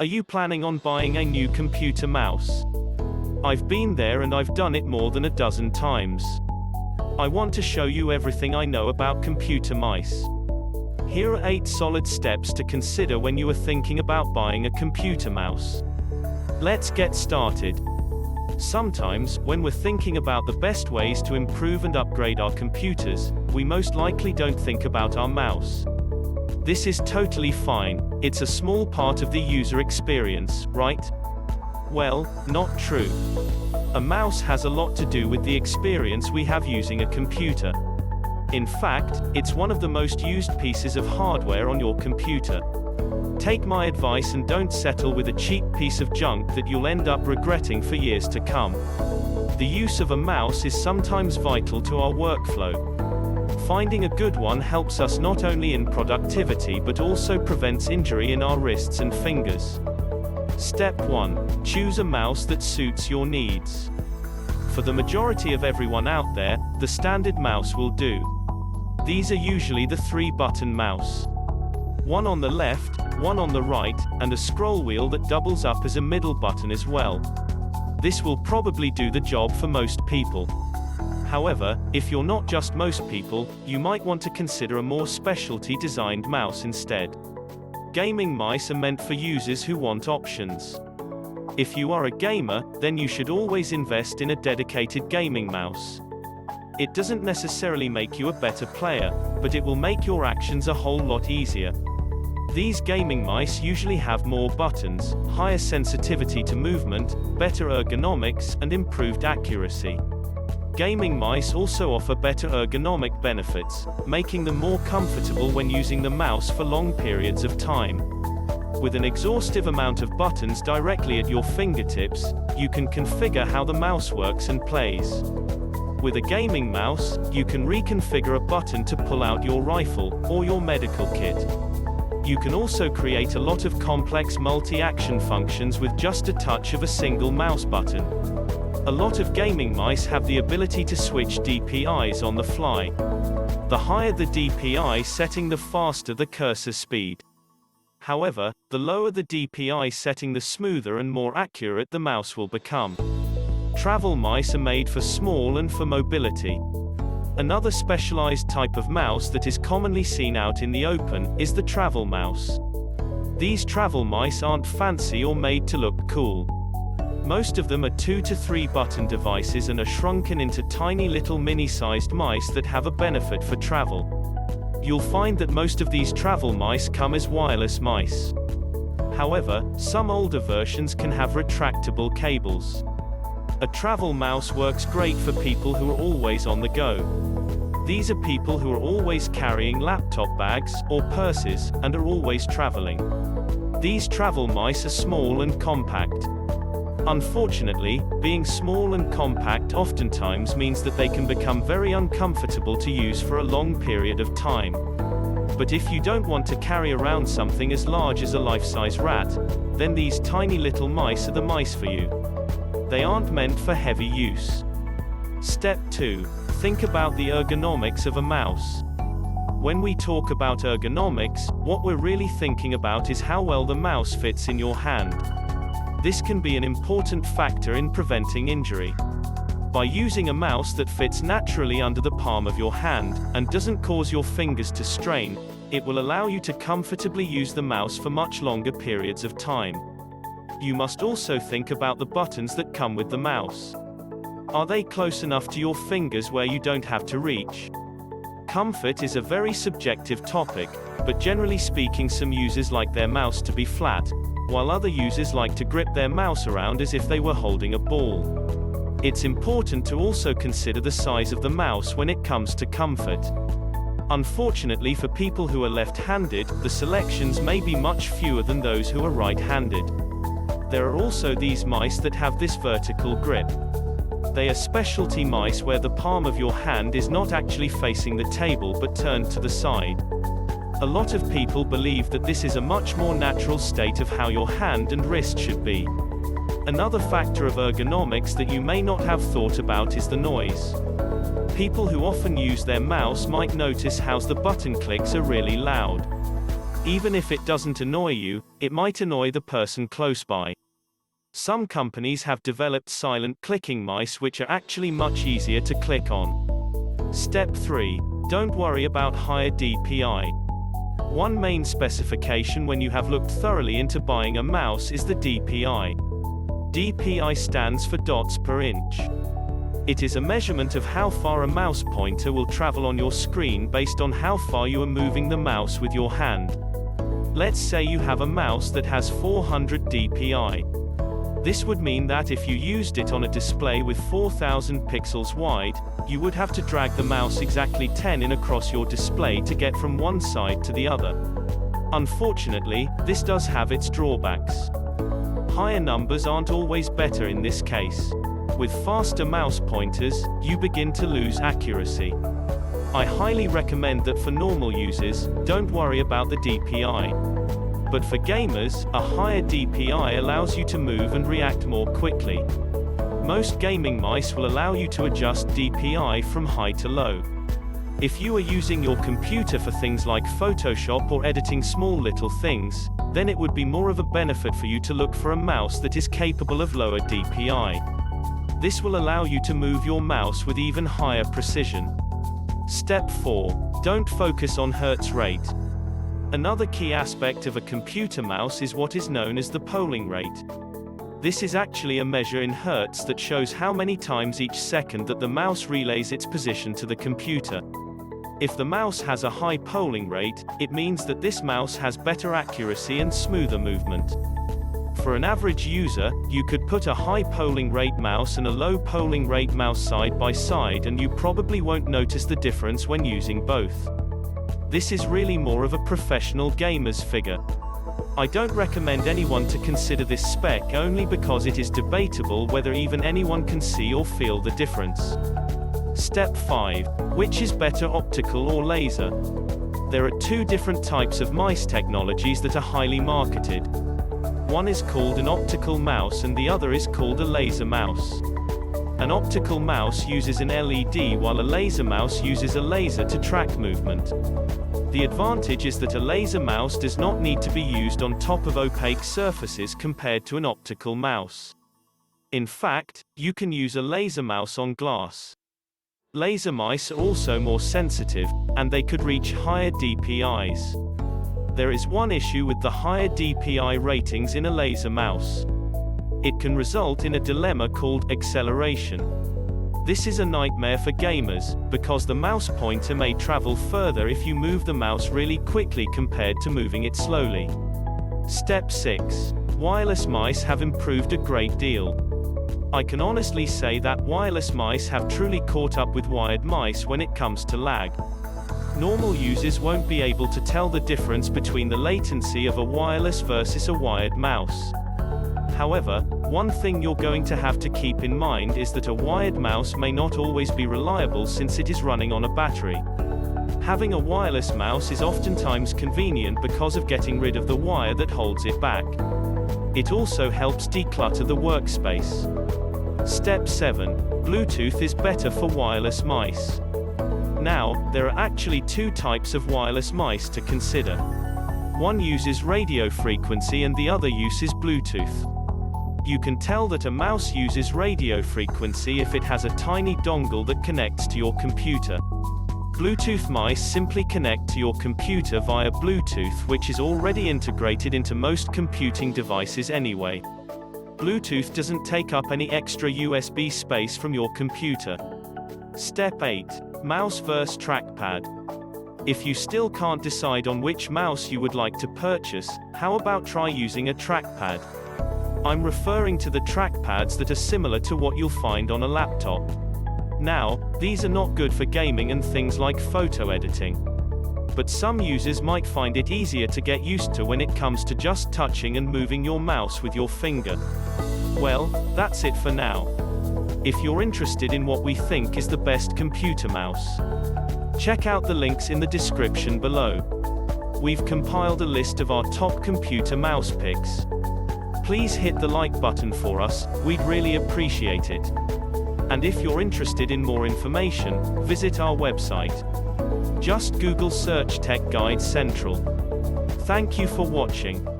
Are you planning on buying a new computer mouse? I've been there and I've done it more than a dozen times. I want to show you everything I know about computer mice. Here are 8 solid steps to consider when you are thinking about buying a computer mouse. Let's get started. Sometimes, when we're thinking about the best ways to improve and upgrade our computers, we most likely don't think about our mouse. This is totally fine. It's a small part of the user experience, right? Well, not true. A mouse has a lot to do with the experience we have using a computer. In fact, it's one of the most used pieces of hardware on your computer. Take my advice and don't settle with a cheap piece of junk that you'll end up regretting for years to come. The use of a mouse is sometimes vital to our workflow. Finding a good one helps us not only in productivity but also prevents injury in our wrists and fingers. Step 1. Choose a mouse that suits your needs. For the majority of everyone out there, the standard mouse will do. These are usually the 3-button mouse. One on the left, one on the right, and a scroll wheel that doubles up as a middle button as well. This will probably do the job for most people. However, if you're not just most people, you might want to consider a more specialty designed mouse instead. Gaming mice are meant for users who want options. If you are a gamer, then you should always invest in a dedicated gaming mouse. It doesn't necessarily make you a better player, but it will make your actions a whole lot easier. These gaming mice usually have more buttons, higher sensitivity to movement, better ergonomics, and improved accuracy. Gaming mice also offer better ergonomic benefits, making them more comfortable when using the mouse for long periods of time. With an exhaustive amount of buttons directly at your fingertips, you can configure how the mouse works and plays. With a gaming mouse, you can reconfigure a button to pull out your rifle, or your medical kit. You can also create a lot of complex multi-action functions with just a touch of a single mouse button. A lot of gaming mice have the ability to switch DPIs on the fly. The higher the DPI setting, the faster the cursor speed. However, the lower the DPI setting, the smoother and more accurate the mouse will become. Travel mice are made for small and for mobility. Another specialized type of mouse that is commonly seen out in the open is the travel mouse. These travel mice aren't fancy or made to look cool. Most of them are 2 to 3 button devices and are shrunken into tiny little mini-sized mice that have a benefit for travel. You'll find that most of these travel mice come as wireless mice. However, some older versions can have retractable cables. A travel mouse works great for people who are always on the go. These are people who are always carrying laptop bags, or purses, and are always traveling. These travel mice are small and compact. Unfortunately, being small and compact oftentimes means that they can become very uncomfortable to use for a long period of time. But if you don't want to carry around something as large as a life-size rat, then these tiny little mice are the mice for you. They aren't meant for heavy use. Step 2. Think about the ergonomics of a mouse. When we talk about ergonomics, what we're really thinking about is how well the mouse fits in your hand. This can be an important factor in preventing injury. By using a mouse that fits naturally under the palm of your hand, and doesn't cause your fingers to strain, it will allow you to comfortably use the mouse for much longer periods of time. You must also think about the buttons that come with the mouse. Are they close enough to your fingers where you don't have to reach? Comfort is a very subjective topic, but generally speaking, some users like their mouse to be flat, while other users like to grip their mouse around as if they were holding a ball. It's important to also consider the size of the mouse when it comes to comfort. Unfortunately for people who are left-handed, the selections may be much fewer than those who are right-handed. There are also these mice that have this vertical grip. They are specialty mice where the palm of your hand is not actually facing the table but turned to the side. A lot of people believe that this is a much more natural state of how your hand and wrist should be. Another factor of ergonomics that you may not have thought about is the noise. People who often use their mouse might notice how the button clicks are really loud. Even if it doesn't annoy you, it might annoy the person close by. Some companies have developed silent clicking mice which are actually much easier to click on. Step 3. Don't worry about higher DPI. One main specification when you have looked thoroughly into buying a mouse is the DPI. DPI stands for dots per inch. It is a measurement of how far a mouse pointer will travel on your screen based on how far you are moving the mouse with your hand. Let's say you have a mouse that has 400 dpi. This would mean that if you used it on a display with 4000 pixels wide, you would have to drag the mouse exactly 10 in across your display to get from one side to the other. Unfortunately, this does have its drawbacks. Higher numbers aren't always better in this case. With faster mouse pointers, you begin to lose accuracy. I highly recommend that for normal users, don't worry about the DPI. But for gamers, a higher DPI allows you to move and react more quickly. Most gaming mice will allow you to adjust DPI from high to low. If you are using your computer for things like Photoshop or editing small little things, then it would be more of a benefit for you to look for a mouse that is capable of lower DPI. This will allow you to move your mouse with even higher precision. Step 4. Don't focus on hertz rate. Another key aspect of a computer mouse is what is known as the polling rate. This is actually a measure in hertz that shows how many times each second that the mouse relays its position to the computer. If the mouse has a high polling rate, it means that this mouse has better accuracy and smoother movement. For an average user, you could put a high polling rate mouse and a low polling rate mouse side by side and you probably won't notice the difference when using both. This is really more of a professional gamer's figure. I don't recommend anyone to consider this spec only because it is debatable whether even anyone can see or feel the difference. Step 5. Which is better, optical or laser? There are two different types of mice technologies that are highly marketed. One is called an optical mouse and the other is called a laser mouse. An optical mouse uses an LED while a laser mouse uses a laser to track movement. The advantage is that a laser mouse does not need to be used on top of opaque surfaces compared to an optical mouse. In fact, you can use a laser mouse on glass. Laser mice are also more sensitive, and they could reach higher DPIs. There is one issue with the higher DPI ratings in a laser mouse. It can result in a dilemma called acceleration. This is a nightmare for gamers, because the mouse pointer may travel further if you move the mouse really quickly compared to moving it slowly. Step 6. Wireless mice have improved a great deal. I can honestly say that wireless mice have truly caught up with wired mice when it comes to lag. Normal users won't be able to tell the difference between the latency of a wireless versus a wired mouse. However, one thing you're going to have to keep in mind is that a wired mouse may not always be reliable since it is running on a battery. Having a wireless mouse is oftentimes convenient because of getting rid of the wire that holds it back. It also helps declutter the workspace. Step 7. Bluetooth is better for wireless mice. Now, there are actually two types of wireless mice to consider. One uses radio frequency and the other uses Bluetooth. You can tell that a mouse uses radio frequency if it has a tiny dongle that connects to your computer. Bluetooth mice simply connect to your computer via Bluetooth, which is already integrated into most computing devices anyway. Bluetooth doesn't take up any extra USB space from your computer. Step 8. Mouse vs. trackpad. If you still can't decide on which mouse you would like to purchase, how about try using a trackpad? I'm referring to the trackpads that are similar to what you'll find on a laptop. Now, these are not good for gaming and things like photo editing. But some users might find it easier to get used to when it comes to just touching and moving your mouse with your finger. Well, that's it for now. If you're interested in what we think is the best computer mouse, check out the links in the description below. We've compiled a list of our top computer mouse picks. Please hit the like button for us, we'd really appreciate it. And if you're interested in more information, visit our website. Just Google search Tech Guide Central. Thank you for watching.